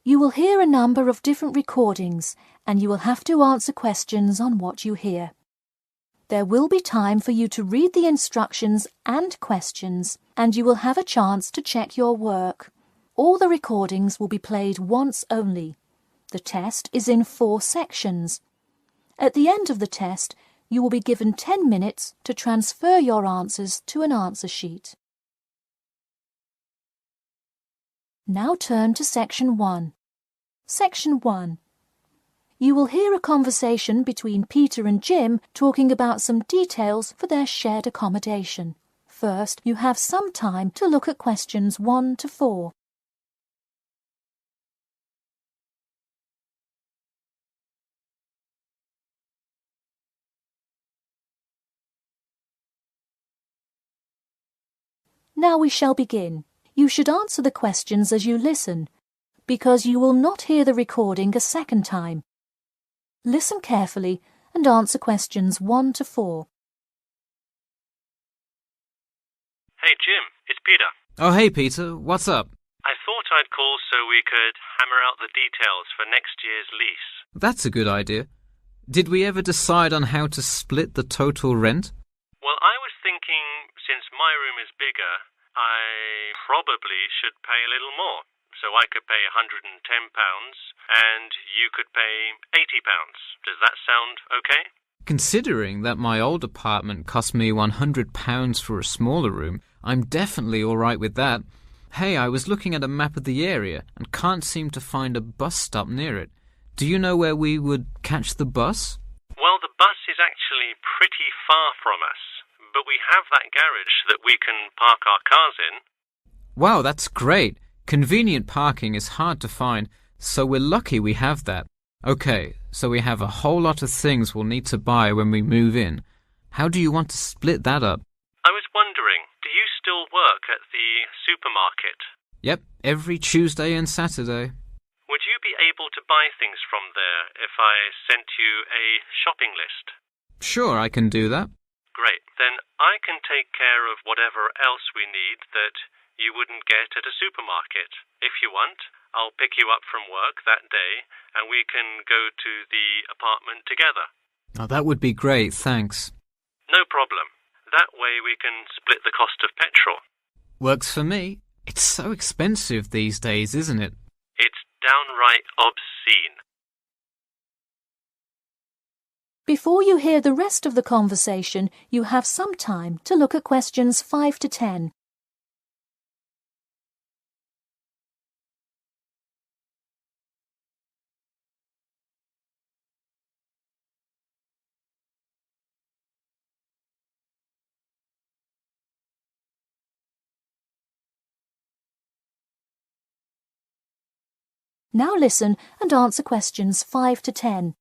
You will hear a number of different recordings, and you will have to answer questions on what you hear. There will be time for you to read the instructions and questions, and you will have a chance to check your work. All the recordings will be played once only. The test is in 4 sections. At the end of the test, you will be given 10 minutes to transfer your answers to an answer sheet. Now turn to Section 1. Section 1. You will hear a conversation between Peter and Jim talking about some details for their shared accommodation. First, you have some time to look at questions 1 to 4. Now we shall begin. You should answer the questions as you listen, because you will not hear the recording a second time. Listen carefully and answer questions 1 to 4. Hey Jim, it's Peter. Oh hey Peter, what's up? I thought I'd call so we could hammer out the details for next year's lease. That's a good idea. Did we ever decide on how to split the total rent? Well, I was thinking since my room is bigger, I probably should pay a little more. So I could pay £110 and you could pay £80. Does that sound okay? Considering that my old apartment cost me £100 for a smaller room, I'm definitely all right with that. Hey, I was looking at a map of the area and can't seem to find a bus stop near it. Do you know where we would catch the bus? Well, the bus is actually pretty far from us, but we have that garage that we can park our cars in. Wow, that's great. Convenient parking is hard to find, so we're lucky we have that. Okay, so we have a whole lot of things we'll need to buy when we move in. How do you want to split that up? I was wondering, do you still work at the supermarket? Yep, every Tuesday and Saturday. Would you be able to buy things from there if I sent you a shopping list? Sure, I can do that. Great, then I can take care of whatever else we need that you wouldn't get at a supermarket. If you want, I'll pick you up from work that day and we can go to the apartment together. Oh, that would be great, thanks. No problem. That way we can split the cost of petrol. Works for me. It's so expensive these days, isn't it? It's downright obscene. Before you hear the rest of the conversation, you have some time to look at questions 5 to 10. Now listen and answer questions 5 to 10.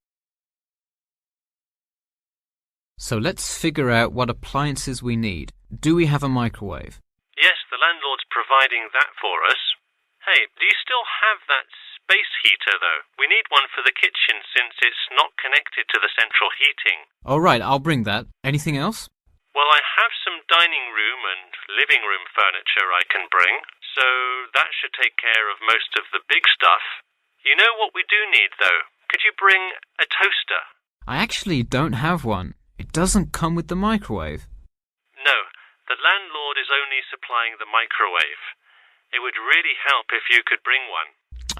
So let's figure out what appliances we need. Do we have a microwave? Yes, the landlord's providing that for us. Hey, do you still have that space heater, though? We need one for the kitchen since it's not connected to the central heating. All right, I'll bring that. Anything else? Well, I have some dining room and living room furniture I can bring, so that should take care of most of the big stuff. You know what we do need, though? Could you bring a toaster? I actually don't have one. It doesn't come with the microwave. No, the landlord is only supplying the microwave. It would really help if you could bring one.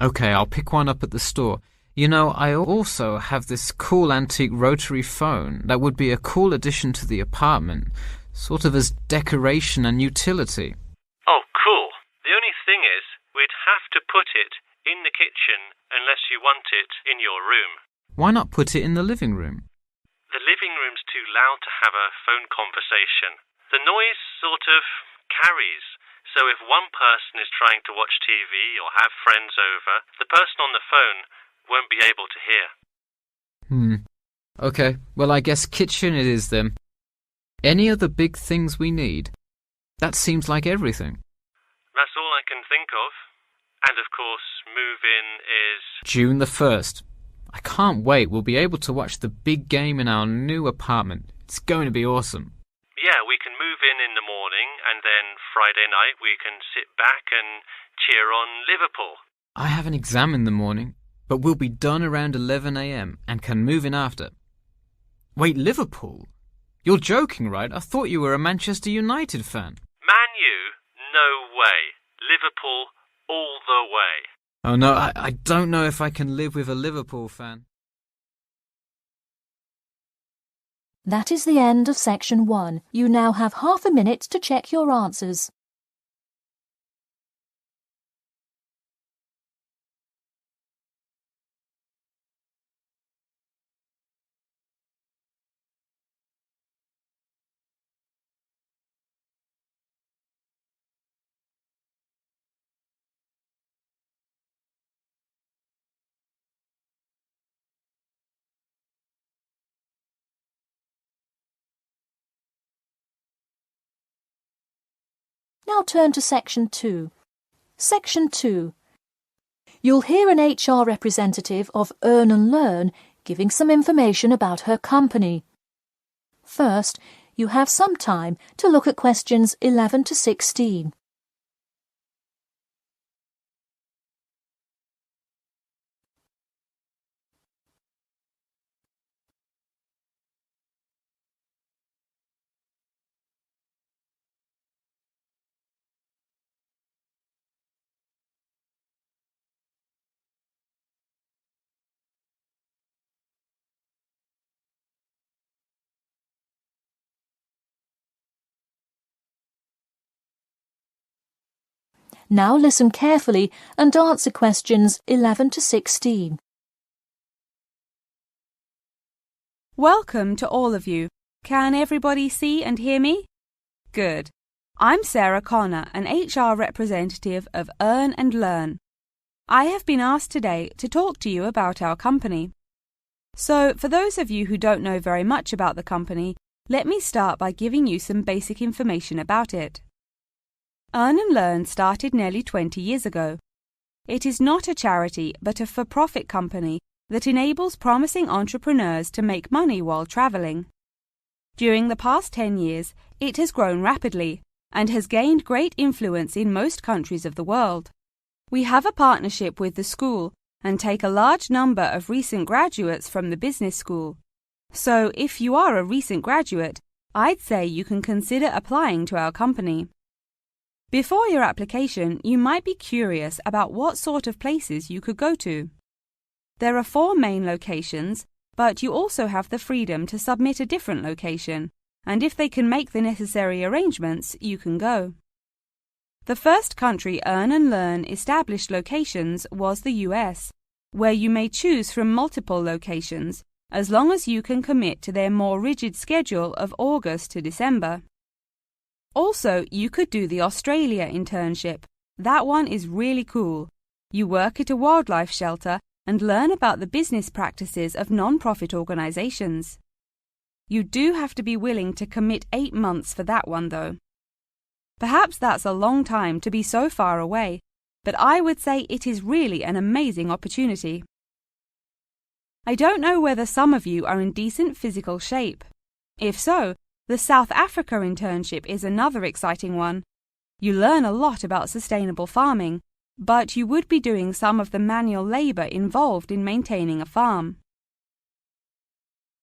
Okay, I'll pick one up at the store. You know, I also have this cool antique rotary phone that would be a cool addition to the apartment, sort of as decoration and utility. Oh, cool. The only thing is, we'd have to put it in the kitchen unless you want it in your room. Why not put it in the living room? The living room's too loud to have a phone conversation. The noise sort of carries, so if one person is trying to watch TV or have friends over, the person on the phone won't be able to hear. Okay, well I guess kitchen it is then. Any other big things we need? That seems like everything. That's all I can think of. And of course, move-in is... June the 1st. I can't wait. We'll be able to watch the big game in our new apartment. It's going to be awesome. Yeah, we can move in the morning, and then Friday night we can sit back and cheer on Liverpool. I have an exam in the morning, but we'll be done around 11 a.m. and can move in after. Wait, Liverpool? You're joking, right? I thought you were a Manchester United fan. Man U? No way. Liverpool all the way. Oh no, I don't know if I can live with a Liverpool fan. That is the end of section 1. You now have half a minute to check your answers. Now turn to section 2. Section 2. You'll hear an HR representative of Earn and Learn giving some information about her company. First, you have some time to look at questions 11 to 16. Now listen carefully and answer questions 11 to 16. Welcome to all of you. Can everybody see and hear me? Good. I'm Sarah Connor, an HR representative of Earn and Learn. I have been asked today to talk to you about our company. So, for those of you who don't know very much about the company, let me start by giving you some basic information about it. Earn and Learn started nearly 20 years ago. It is not a charity but a for-profit company that enables promising entrepreneurs to make money while traveling. During the past 10 years, it has grown rapidly and has gained great influence in most countries of the world. We have a partnership with the school and take a large number of recent graduates from the business school. So, if you are a recent graduate, I'd say you can consider applying to our company. Before your application, you might be curious about what sort of places you could go to. There are 4 main locations, but you also have the freedom to submit a different location, and if they can make the necessary arrangements, you can go. The first country Earn and Learn established locations was the US, where you may choose from multiple locations, as long as you can commit to their more rigid schedule of August to December. Also, you could do the Australia internship. That one is really cool. You work at a wildlife shelter and learn about the business practices of non-profit organizations. You do have to be willing to commit 8 months for that one, though. Perhaps that's a long time to be so far away, but I would say it is really an amazing opportunity. I don't know whether some of you are in decent physical shape. If so, the South Africa internship is another exciting one. You learn a lot about sustainable farming, but you would be doing some of the manual labor involved in maintaining a farm.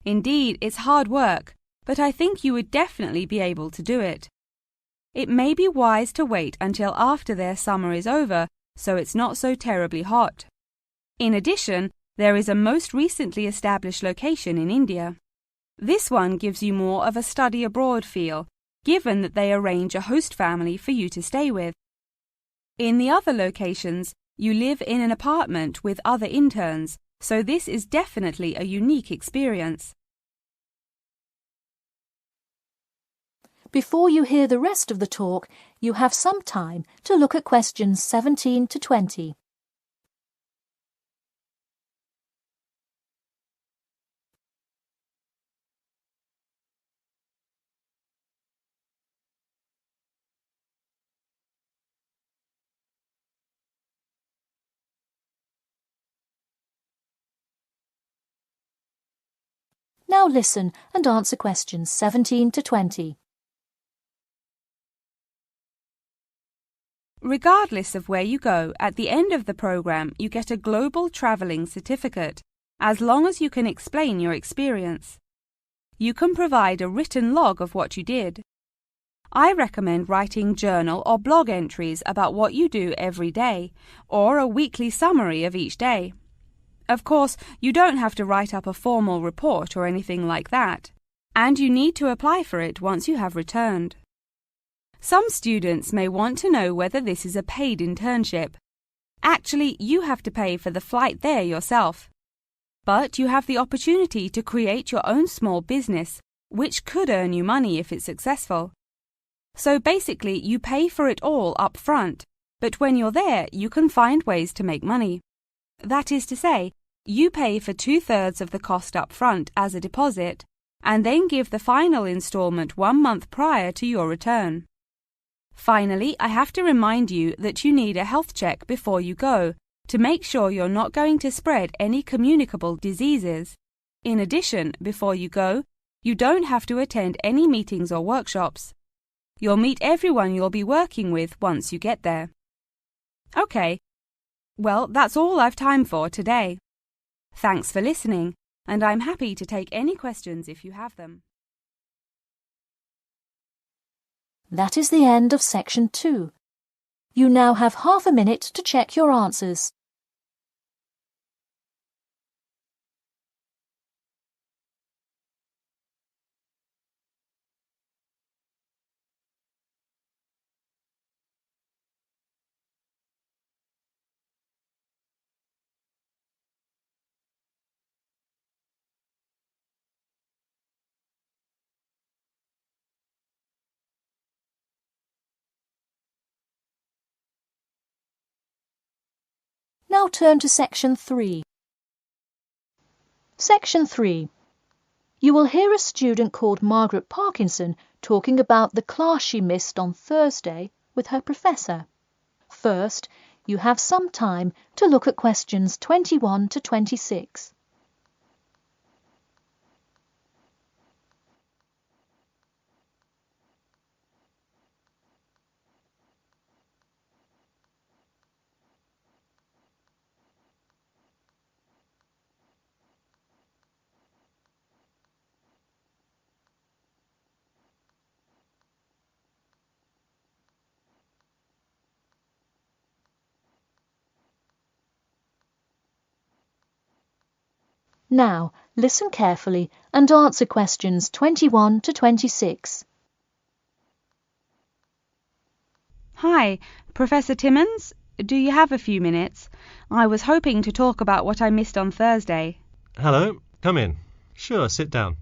Indeed, it's hard work, but I think you would definitely be able to do it. It may be wise to wait until after their summer is over, so it's not so terribly hot. In addition, there is a most recently established location in India. This one gives you more of a study abroad feel, given that they arrange a host family for you to stay with. In the other locations, you live in an apartment with other interns, so this is definitely a unique experience. Before you hear the rest of the talk, you have some time to look at questions 17 to 20. Now listen and answer questions 17 to 20. Regardless of where you go, at the end of the program you get a global travelling certificate, as long as you can explain your experience. You can provide a written log of what you did. I recommend writing journal or blog entries about what you do every day, or a weekly summary of each day. Of course, you don't have to write up a formal report or anything like that, and you need to apply for it once you have returned. Some students may want to know whether this is a paid internship. Actually, you have to pay for the flight there yourself. But you have the opportunity to create your own small business, which could earn you money if it's successful. So basically, you pay for it all up front, but when you're there, you can find ways to make money. That is to say, you pay for 2/3 of the cost up front as a deposit, and then give the final installment 1 month prior to your return. Finally, I have to remind you that you need a health check before you go, to make sure you're not going to spread any communicable diseases. In addition, before you go, you don't have to attend any meetings or workshops. You'll meet everyone you'll be working with once you get there. Okay, well, that's all I've time for today. Thanks for listening, and I'm happy to take any questions if you have them. That is the end of Section 2. You now have half a minute to check your answers. Now turn to Section 3. Section 3. You will hear a student called Margaret Parkinson talking about the class she missed on Thursday with her professor. First, you have some time to look at questions 21 to 26. Now, listen carefully and answer questions 21 to 26. Hi, Professor Timmons, do you have a few minutes? I was hoping to talk about what I missed on Thursday. Hello, come in. Sure, sit down.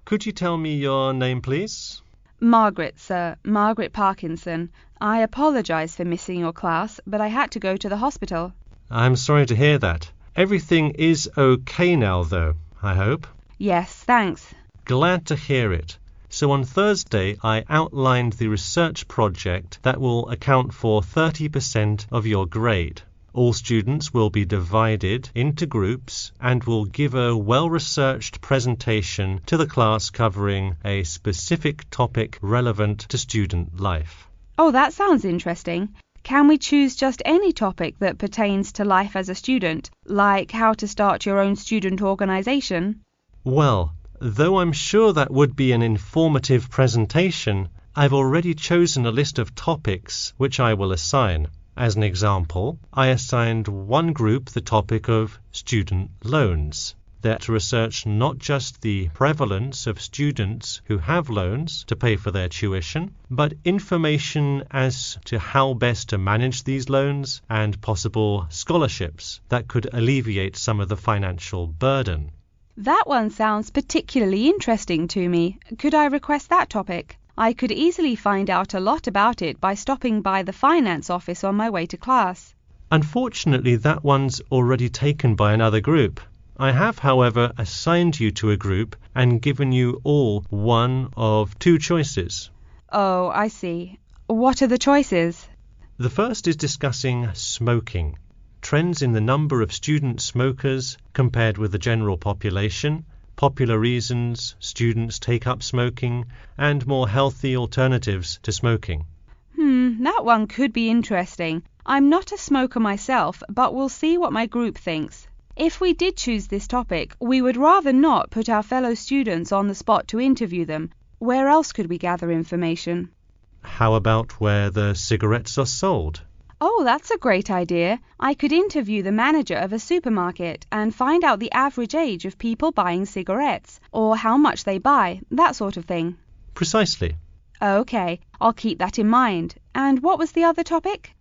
Could you tell me your name, please? Margaret, sir. Margaret Parkinson. I apologise for missing your class, but I had to go to the hospital. I'm sorry to hear that. Everything is okay now, though, I hope? Yes, thanks. Glad to hear it. So on Thursday, I outlined the research project that will account for 30% of your grade. All students will be divided into groups and will give a well-researched presentation to the class covering a specific topic relevant to student life. Oh, that sounds interesting. Can we choose just any topic that pertains to life as a student, like how to start your own student organisation? Well, though I'm sure that would be an informative presentation, I've already chosen a list of topics which I will assign. As an example, I assigned one group the topic of student loans. They're to research not just the prevalence of students who have loans to pay for their tuition, but information as to how best to manage these loans and possible scholarships that could alleviate some of the financial burden. That one sounds particularly interesting to me. Could I request that topic? I could easily find out a lot about it by stopping by the finance office on my way to class. Unfortunately, that one's already taken by another group. I have, however, assigned you to a group and given you all one of two choices. Oh, I see. What are the choices? The first is discussing smoking, trends in the number of student smokers compared with the general population, popular reasons students take up smoking, and more healthy alternatives to smoking. That one could be interesting. I'm not a smoker myself, but we'll see what my group thinks. If we did choose this topic, we would rather not put our fellow students on the spot to interview them. Where else could we gather information? How about where the cigarettes are sold? Oh, that's a great idea. I could interview the manager of a supermarket and find out the average age of people buying cigarettes, or how much they buy, that sort of thing. Precisely. Okay, I'll keep that in mind. And what was the other topic?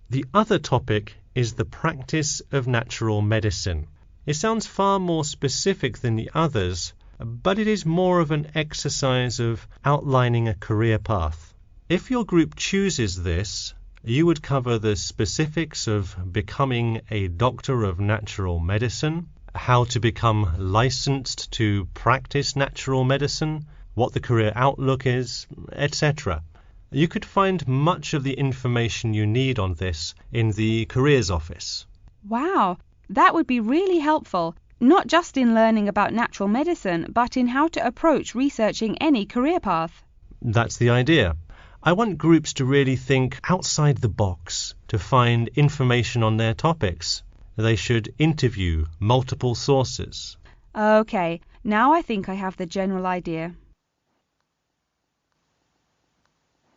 The other topic is the practice of natural medicine. It sounds far more specific than the others, but it is more of an exercise of outlining a career path. If your group chooses this, you would cover the specifics of becoming a doctor of natural medicine, how to become licensed to practice natural medicine, what the career outlook is, etc. You could find much of the information you need on this in the Careers Office. Wow, that would be really helpful, not just in learning about natural medicine, but in how to approach researching any career path. That's the idea. I want groups to really think outside the box to find information on their topics. They should interview multiple sources. Okay, now I think I have the general idea.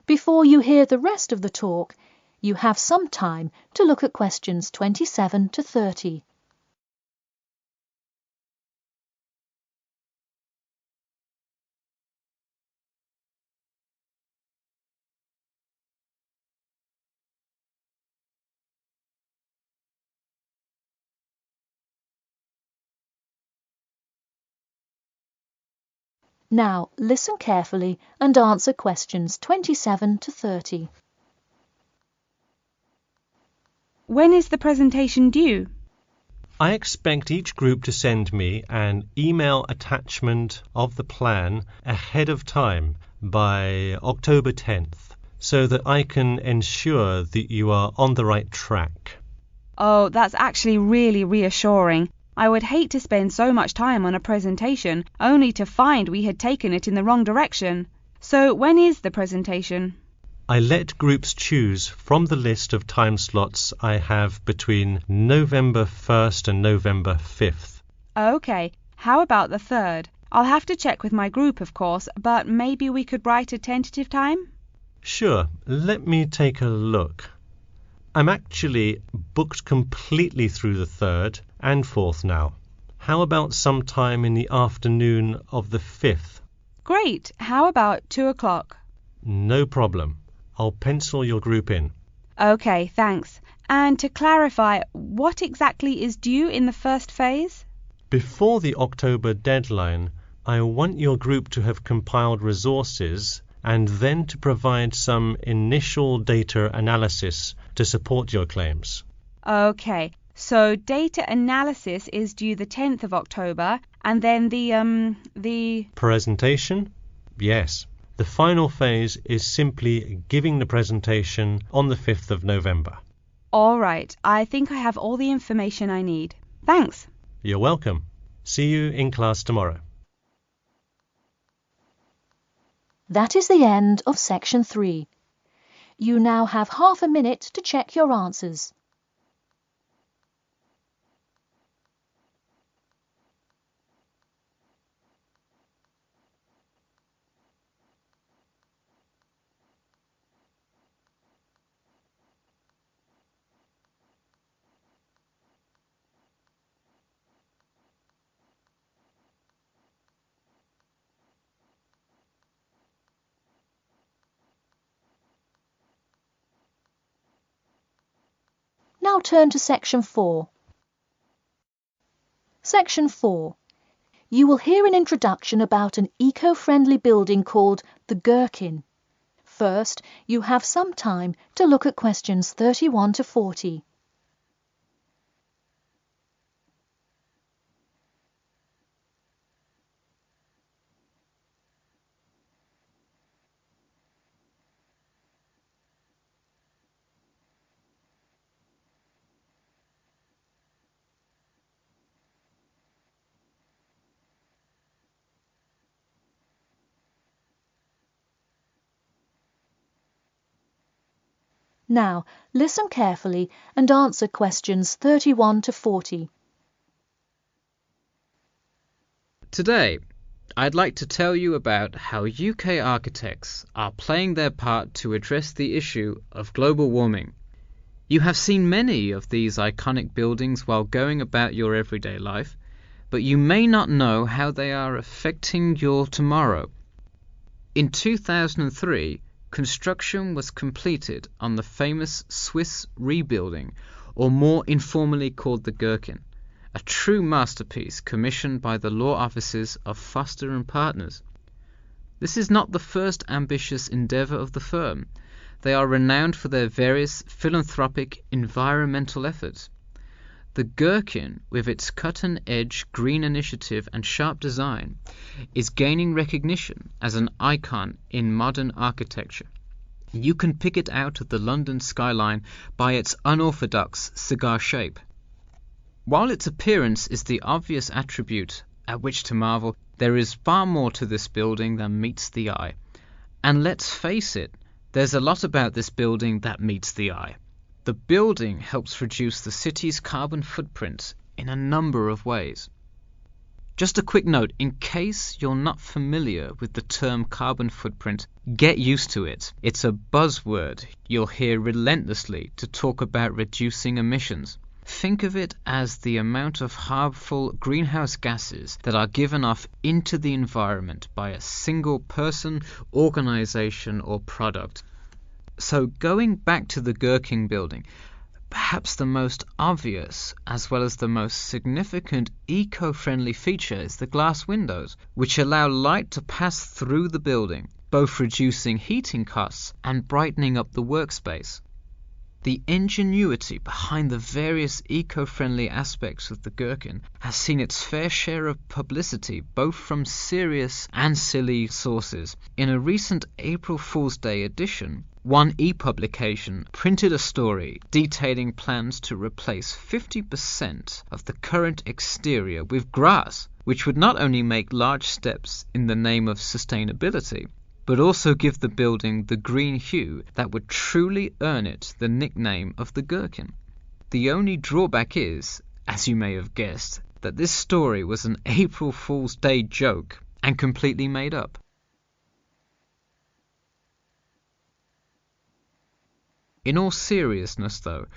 Before you hear the rest of the talk, you have some time to look at questions 27 to 30. Now listen carefully and answer questions 27 to 30. When is the presentation due? I expect each group to send me an email attachment of the plan ahead of time by October 10th, so that I can ensure that you are on the right track. Oh, that's actually really reassuring. I would hate to spend so much time on a presentation only to find we had taken it in the wrong direction. So when is the presentation? I let groups choose from the list of time slots I have between November 1st and November 5th. Okay, how about the 3rd? I'll have to check with my group, of course, but maybe we could write a tentative time? Sure, let me take a look. I'm actually booked completely through the 3rd and 4th now. How about sometime in the afternoon of the 5th? Great, how about 2 o'clock? No problem. I'll pencil your group in. Okay, thanks. And to clarify, what exactly is due in the first phase? Before the October deadline, I want your group to have compiled resources and then to provide some initial data analysis to support your claims. Okay, so data analysis is due the 10th of October, and then the Presentation? Yes. The final phase is simply giving the presentation on the 5th of November. All right, I think I have all the information I need. Thanks. You're welcome. See you in class tomorrow. That is the end of section 3. You now have half a minute to check your answers. Now turn to section 4. Section 4. You will hear an introduction about an eco-friendly building called the Gherkin. First, you have some time to look at questions 31 to 40. Now, listen carefully and answer questions 31 to 40. Today, I'd like to tell you about how UK architects are playing their part to address the issue of global warming. You have seen many of these iconic buildings while going about your everyday life, but you may not know how they are affecting your tomorrow. In 2003, construction was completed on the famous Swiss rebuilding, or more informally called the Gherkin, a true masterpiece commissioned by the law offices of Foster & Partners. This is not the first ambitious endeavour of the firm. They are renowned for their various philanthropic environmental efforts. The Gherkin, with its cut-and-edge green initiative and sharp design, is gaining recognition as an icon in modern architecture. You can pick it out of the London skyline by its unorthodox cigar shape. While its appearance is the obvious attribute at which to marvel, there is far more to this building than meets the eye. And let's face it, there's a lot about this building that meets the eye. The building helps reduce the city's carbon footprint in a number of ways. Just a quick note, in case you're not familiar with the term carbon footprint, get used to it. It's a buzzword you'll hear relentlessly to talk about reducing emissions. Think of it as the amount of harmful greenhouse gases that are given off into the environment by a single person, organization, or product. So going back to the Gherkin building, perhaps the most obvious as well as the most significant eco-friendly feature is the glass windows, which allow light to pass through the building, both reducing heating costs and brightening up the workspace. The ingenuity behind the various eco-friendly aspects of the Gherkin has seen its fair share of publicity, both from serious and silly sources. In a recent April Fool's Day edition, one e-publication printed a story detailing plans to replace 50% of the current exterior with grass, which would not only make large steps in the name of sustainability, but also give the building the green hue that would truly earn it the nickname of the Gherkin. The only drawback is, as you may have guessed, that this story was an April Fool's Day joke and completely made up. In all seriousness though,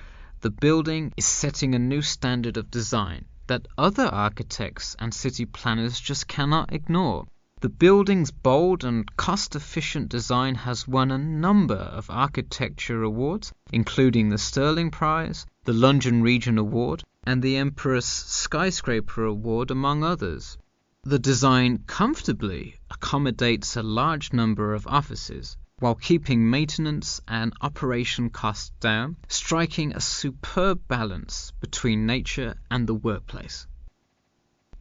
the building is setting a new standard of design that other architects and city planners just cannot ignore. The building's bold and cost-efficient design has won a number of architecture awards, including the Sterling Prize, the London Region Award, and the Empress Skyscraper Award, among others. The design comfortably accommodates a large number of offices, while keeping maintenance and operation costs down, striking a superb balance between nature and the workplace.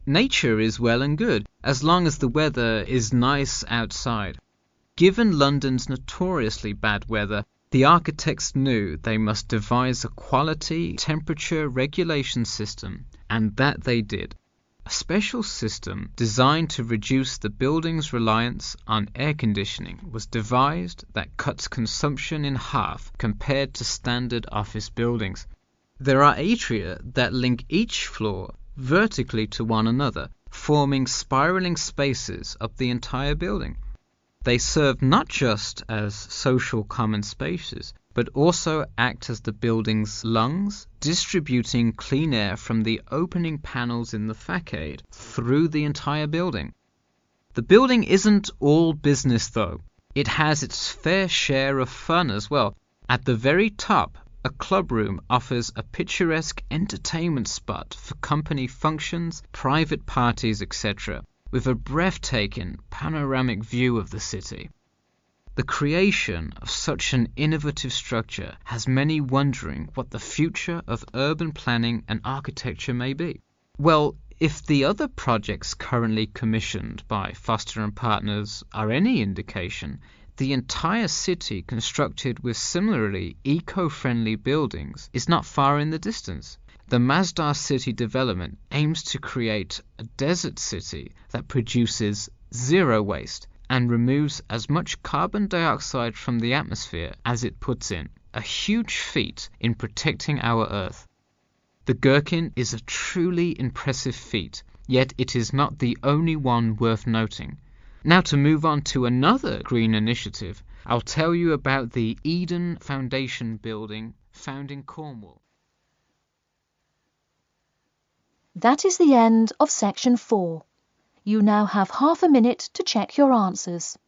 Nature is well and good, as long as the weather is nice outside. Given London's notoriously bad weather, the architects knew they must devise a quality temperature regulation system, and that they did. A special system designed to reduce the building's reliance on air conditioning was devised that cuts consumption in half compared to standard office buildings. There are atria that link each floor vertically to one another, forming spiraling spaces up the entire building. They serve not just as social common spaces, but also act as the building's lungs, distributing clean air from the opening panels in the facade through the entire building. The building isn't all business though. It has its fair share of fun as well. At the very top, a club room offers a picturesque entertainment spot for company functions, private parties, etc., with a breathtaking panoramic view of the city. The creation of such an innovative structure has many wondering what the future of urban planning and architecture may be. Well, if the other projects currently commissioned by Foster & Partners are any indication, the entire city constructed with similarly eco-friendly buildings is not far in the distance. The Masdar City development aims to create a desert city that produces zero waste and removes as much carbon dioxide from the atmosphere as it puts in. a huge feat in protecting our Earth. The gherkin is a truly impressive feat, yet it is not the only one worth noting. Now, to move on to another green initiative, I'll tell you about the Eden Foundation building found in Cornwall. That is the end of section 4. You now have half a minute to check your answers.